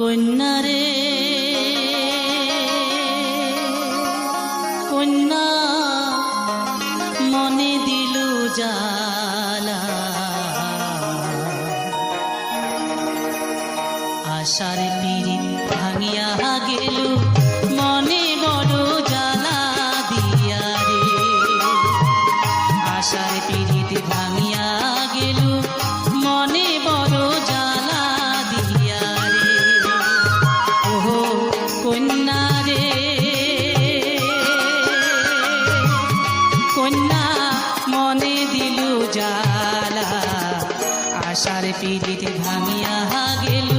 কন্যারে কন্যা মনে দিল জালা আশার পিরিত ভাঙিয়া গেল মনে বড় জালা দিয়া রে আশার পিরিত ভাঙিয়া গেল মনে বড় জালা দিয়া রে ওহো কন্যা রে কন্যা মনে দিল জালা আশার পিরিত ভাঙিয়া গেল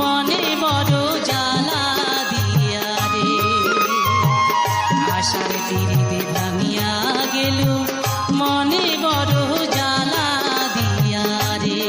মনে বড় জালা দিয়া রে আশার পিরিত ভাঙিয়া গেল মনে বড় জালা দিয়া রে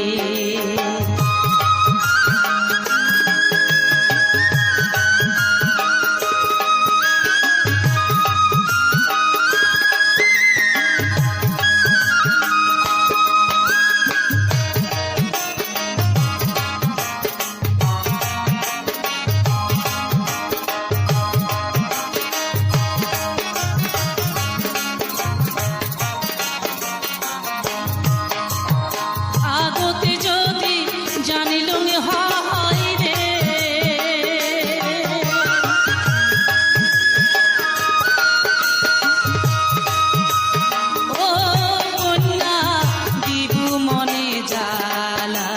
আগতে যদি জানিলুম হয় রে ও কন্যা দিবু মনে জালা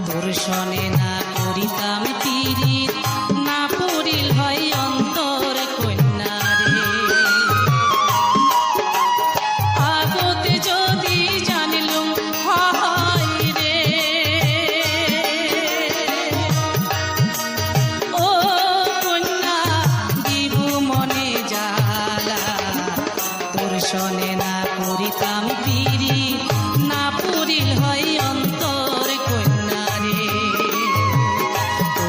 তোর শনে না করিতাম পিরিত না পড়িল হয় অন্তর কন্যা রে আগতে যদি জানিলুম হয় রে ও কন্যা দিবু মনে জালা তোর শনে না করিতাম পিরি না পুরিল হয় অন্তর কন্যা রে ও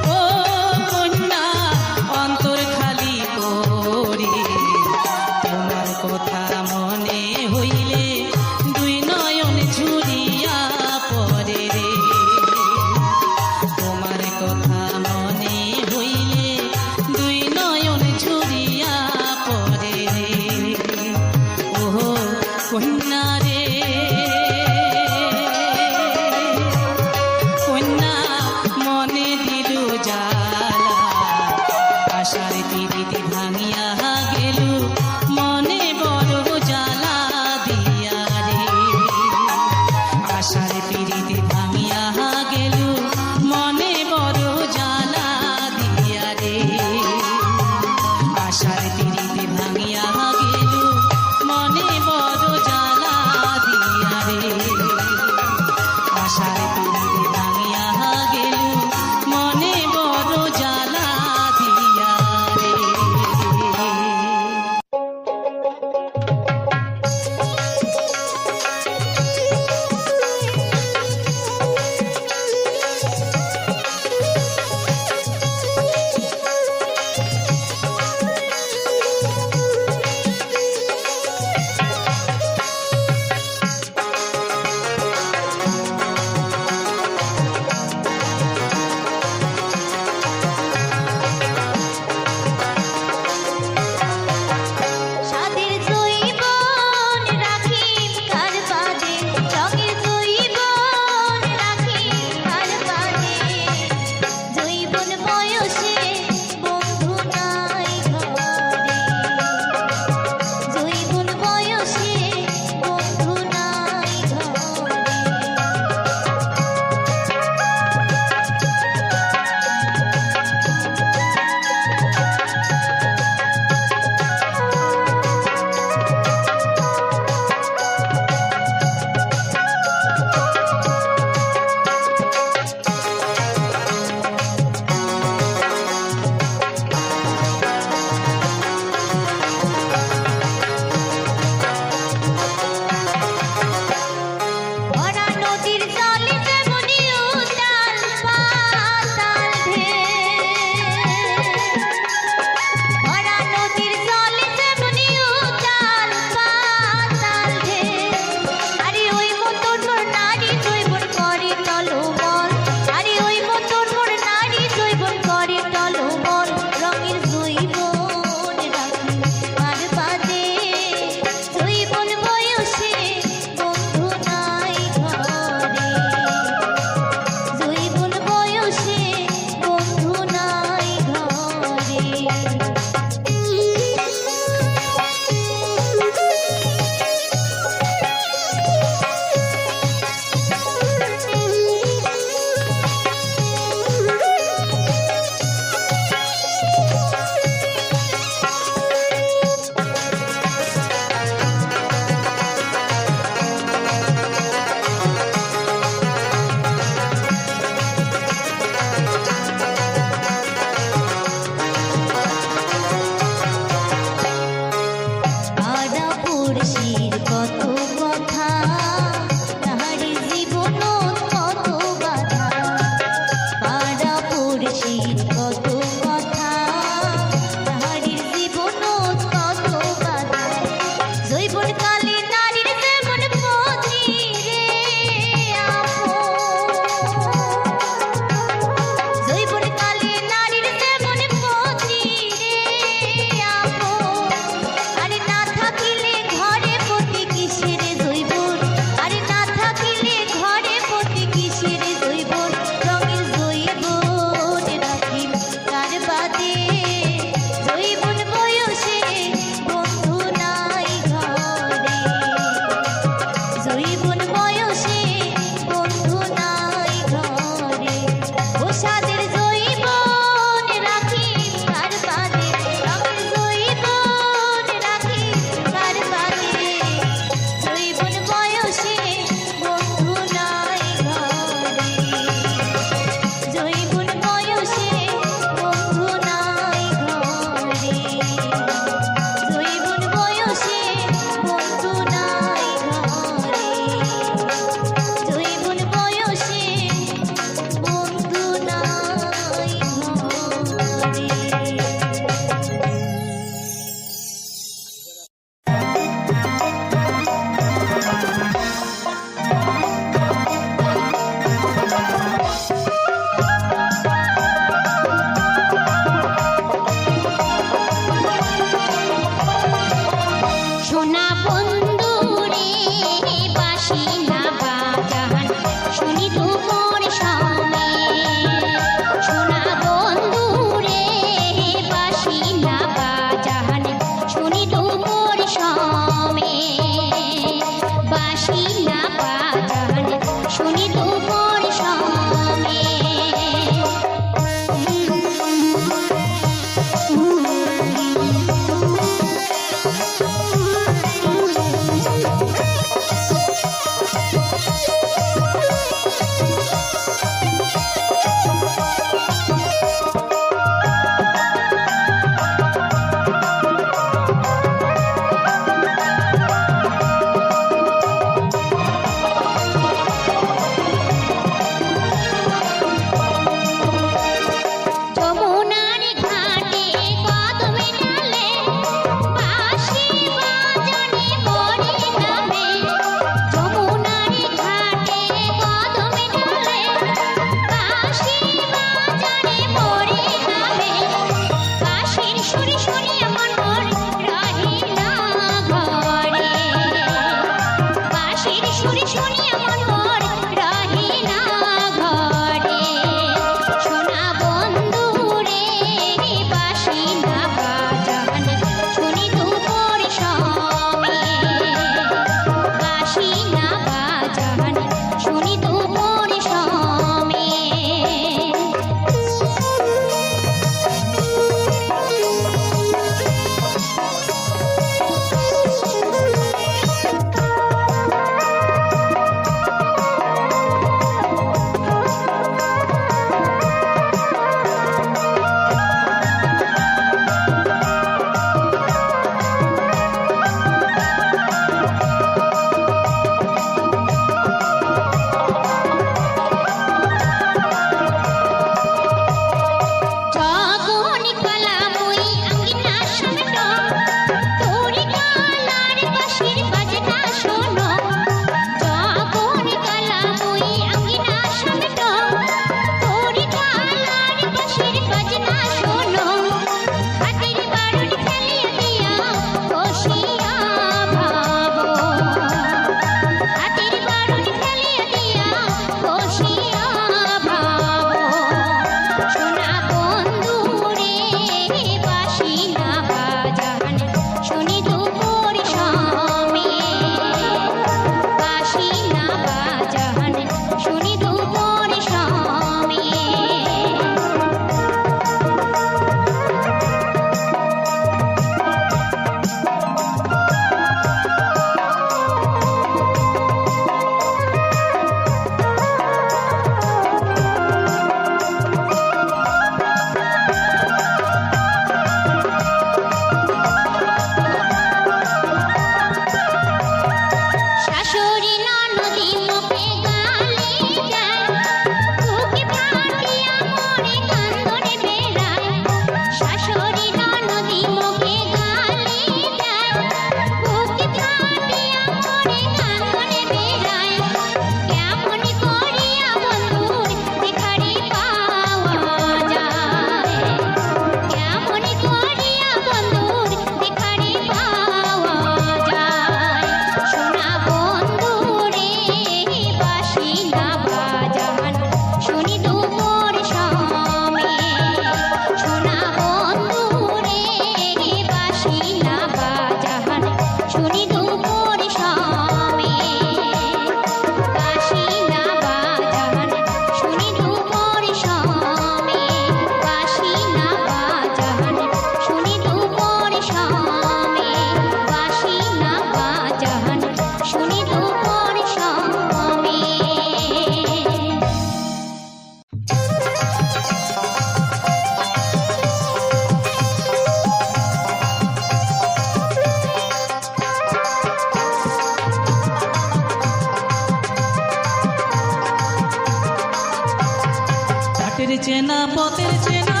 হাটের চেনা পথের চেনা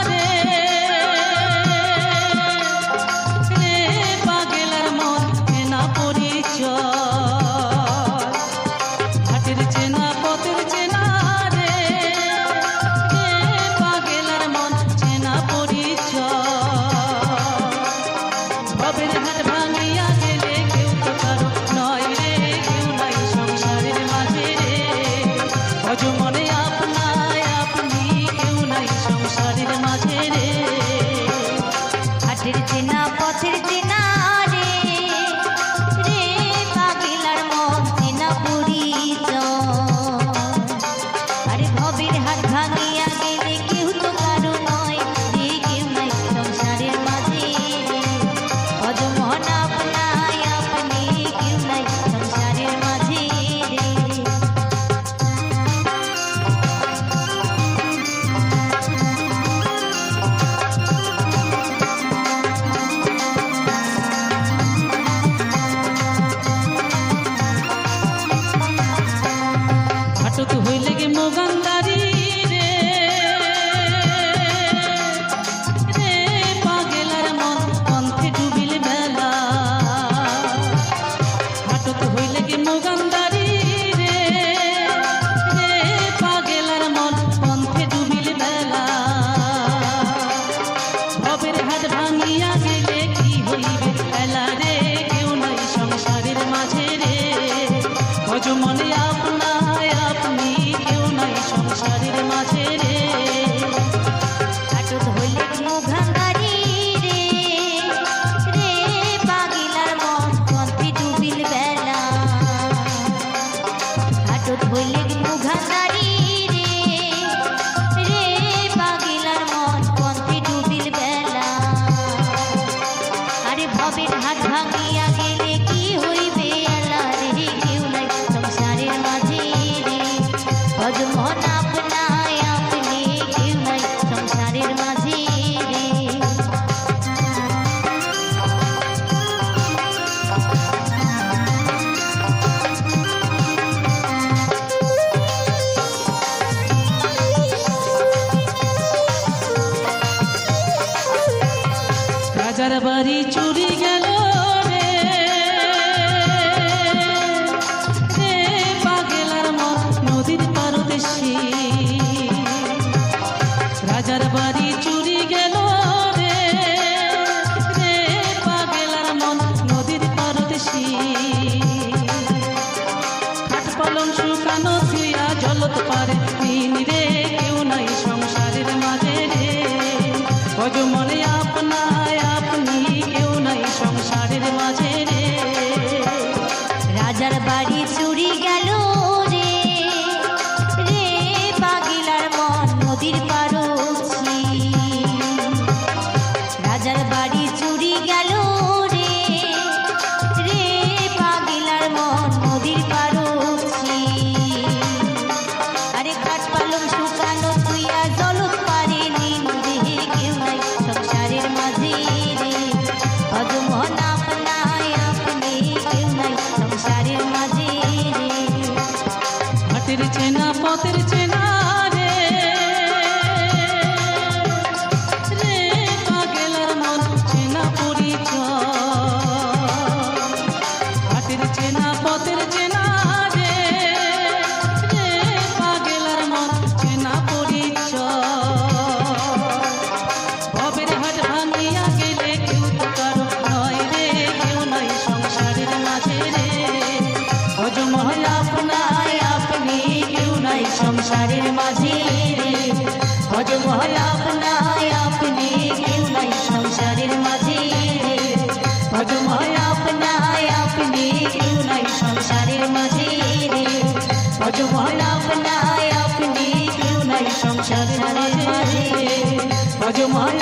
রে রে পাগেলার মন চেনা পরিচয় হাটের চেনা পথের চেনা রে রে পাগেলার মন চেনা পরিচয় ভবের হাট ভাঙিয়া গেলে কেউ তো কারো নয় রে কেউ নাই সংসারের মাঝে রে ভজ মনে আপনায় আপনি কেউ নাই সংসারের মাঝে রে হাটের চেনা পথের চেনা রে রে পাগলার মন চেনা পরিচয় আরে ভবের হাট ভাঙিয়া গেলে কেউ তো কারো নয় রে কেউ নাই সংসারের মাঝে রে ভজ মন আপনায় আপনি কেউ নাই সংসারের মাঝে রে হাটত হইলে গে মোগান্দারি রে রে পাগেলার মন পন্থে ডুবিল বেলা হাটত হইলে গে মোগান্দারি রে রে পাগেলার মন পন্থে ডুবিল বেলা ভবের হাট ভাঙিয়া গেলে কি হইবে এলা রে কেউ নাই সংসারের মাঝে রে ভজ মনে আপনায় আপনি কেউ নাই সংসারের মাঝে রে হাটত হইলে মুখাঙ্গারি রে রে পাগলার মন পন্থে ডুবিল বেলা হাটত হইলে মুখাঙ্গারি রে রে পাগলার মন পন্থে ডুবিল বেলা আরে ভবের হাট ভাঙিয়া গেলে কি হইবে এলা রে কেউ নাই সংসারের মাঝে রে ভজ মন আপনায় আপনি কেউ নাই সংসারের মাঝে রে রাজার বাড়ি চুরি গেল রে রে পাগেলার মন নদীর পারদেশি রাজার বাড়ি চুরি গেল রে রে পাগেলার মন নদীর পারদেশি খাট পালং শুকানো থুইয়া জলত পারে দিন রে কেউ নাই সংসারের মাঝে রে ভজ মনে আপনায় আপনি কেউ নাই সংসারের মাঝে রে রাজার বাড়ি চুরি গেল রে রে পাগলার মন নদীর পারছি রাজার বাড়ি চুরি গেল রে রে পাগলার মন নদীর পারছি আরে কাঠ পালং শুকানো তুইয়া জলত পারে নিন রে কেউ নাই সংসারের মাঝে রে ভজ মন আপনায় আপনি কেউ নাই সংসারের মাঝে রে হাটের চেনা পথের চেনা রে রে পাগেলার মন চেনা পরিচয় হাটের চেনা পথের চেনা রে রে পাগেলার মন চেনা পরিচয় ভবের হাট ভাঙিয়া গেলে কেউ তো কারো নয় রে কেউ নাই সংসারের মাঝে রে ভজ মহল আপনায় আপনি কেউ নাই সংসারের মাঝে রে ভজ মহল আপনায় আপনি কেউ নাই সংসারের মাঝে রে ভজ মহল আপনায় আপনি কেউ নাই সংসারের মাঝে রে ভজ মহল আপনায় আপনি কেউ নাই সংসারের মাঝে রে ভজ মহল